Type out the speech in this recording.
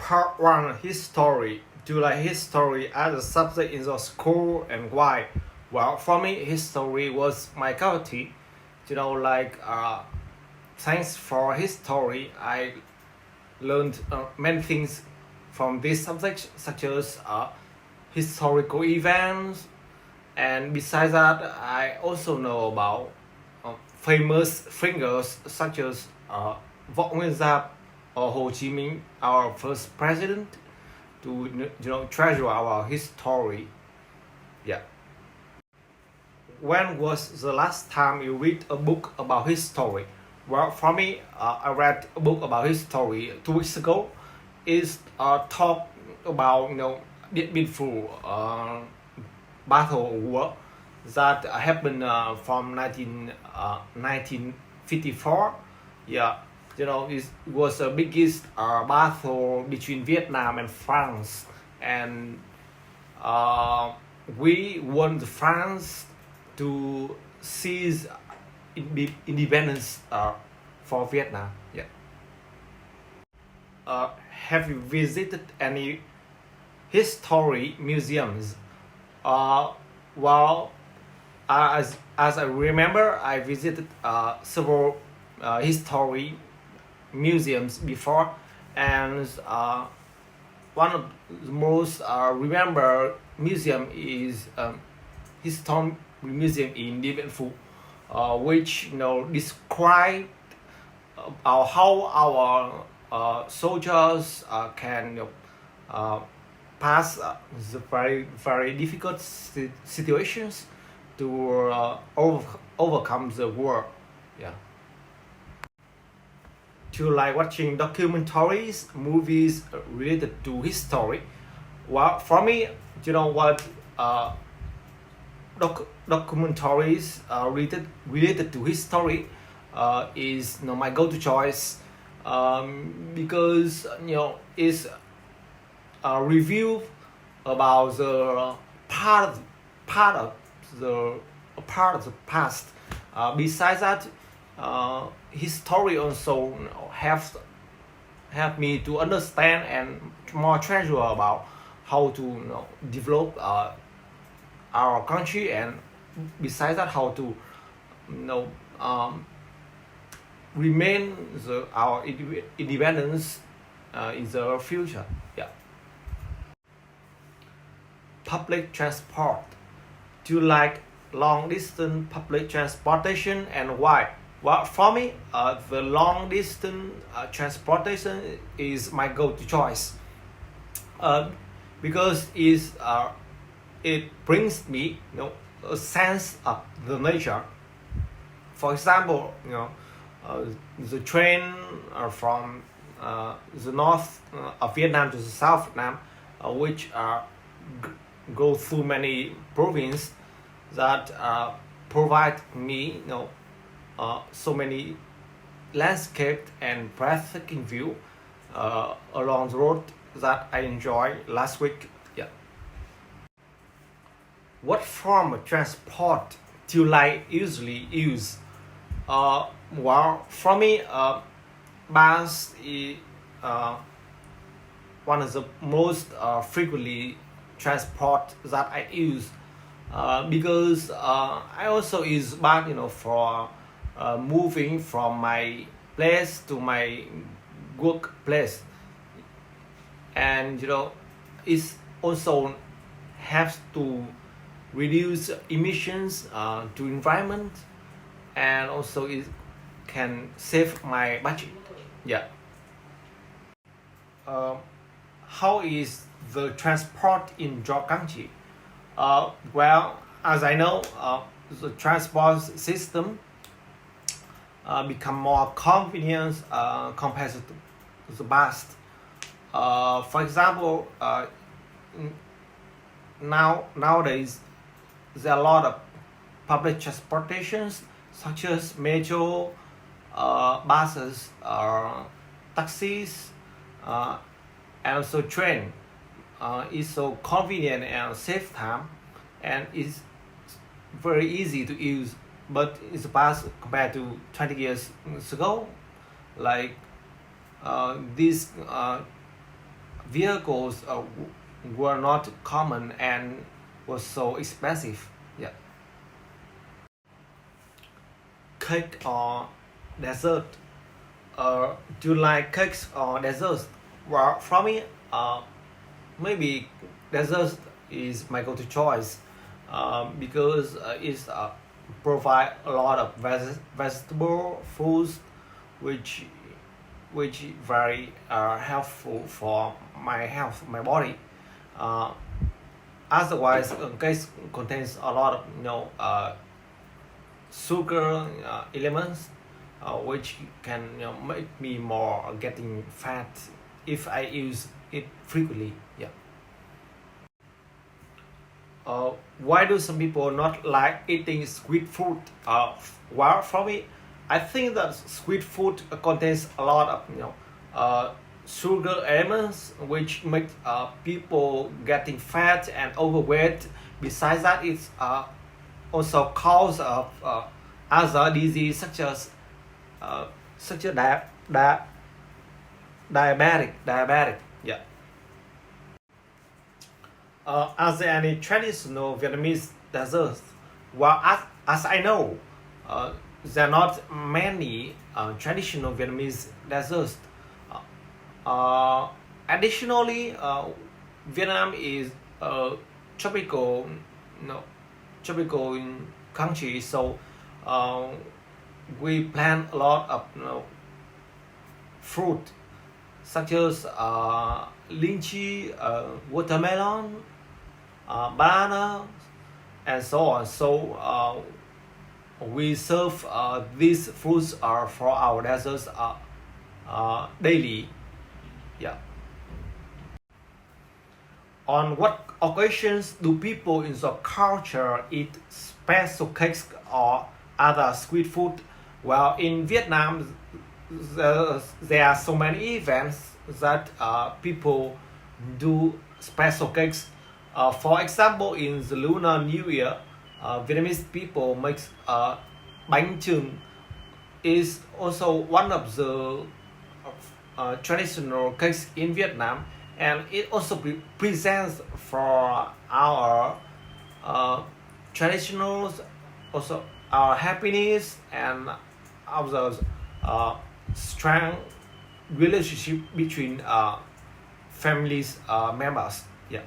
Part 1 History. Do you like history as a subject in the school and why? Well, for me, history was my cup of tea. Thanks for history, I learned many things from this subject, such as historical events, and besides that, I also know about famous figures such as Võ Nguyên Giáp or Ho Chi Minh, our first president, to treasure our history. Yeah. When was the last time you read a book about history? Well, for me, I read a book about history 2 weeks ago. It's talk about Điện Biên Phủ battle war that happened from 1954. Yeah, it was the biggest battle between Vietnam and France, and we won the France to seize independence for Vietnam. Yeah. Have you visited any history museums? Well, as I remember, I visited several history museums before, and one of the most remembered museum is History Museum in Điện Biên Phủ, which describe how our soldiers can pass the very difficult situations to overcome the war. Yeah. Do you like watching documentaries, movies related to history? Well, for me, documentaries related to history is my go-to choice, because it's a review about the part of the past. Besides that, history also help me to understand and more treasure about how to develop our country, and besides that, how to remain our independence in the future. Yeah. Public transport. Do you like long distance public transportation, and why? Well, for me, the long distance transportation is my go-to choice, because it brings me a sense of the nature. For example, the train from the north of Vietnam to the south Vietnam, which go through many provinces, that provide me so many landscape and breathtaking view along the road that I enjoyed last week. Yeah. What form of transport do you usually use? Well, for me, bus is one of the most frequently transport that I use, because I also use bus, for moving from my place to my work place, and it also has to reduce emissions to environment, and also it can save my budget. Yeah. How is the transport in your country? Well, as I know, the transport system become more convenient compared to the past. For example, nowadays there are a lot of public transportations such as metro, buses, taxis, and also train. It's so convenient and save time, and it's very easy to use. But it's past compared to 20 years ago, like these vehicles were not common and was so expensive. Yeah. Cake or dessert. Do you like cakes or desserts? Well, for me, maybe dessert is my go-to choice because it's provide a lot of vegetable foods which very helpful for my health, my body. Uh, Otherwise, cake contains a lot of sugar elements which can make me more getting fat if I use it frequently. Yeah. Why do some people not like eating sweet food? Well, for me, I think that sweet food contains a lot of sugar elements which make people getting fat and overweight. Besides that, it's also cause of other disease uh, such as diabetic. Yeah. Are there any traditional Vietnamese desserts? Well, as I know, there are not many traditional Vietnamese desserts. Additionally, Vietnam is a tropical, tropical country, so uh, we plant a lot of fruit such as lychee, watermelon, banana, and so on. So we serve these fruits for our desserts daily. Yeah. On what occasions do people in the culture eat special cakes or other sweet food? Well, in Vietnam, there are so many events that people do special cakes. For example, in the Lunar New Year, Vietnamese people make bánh chưng. Is also one of the traditional cakes in Vietnam, and it also presents for our traditionals, also our happiness and our strong relationship between families members. Yeah.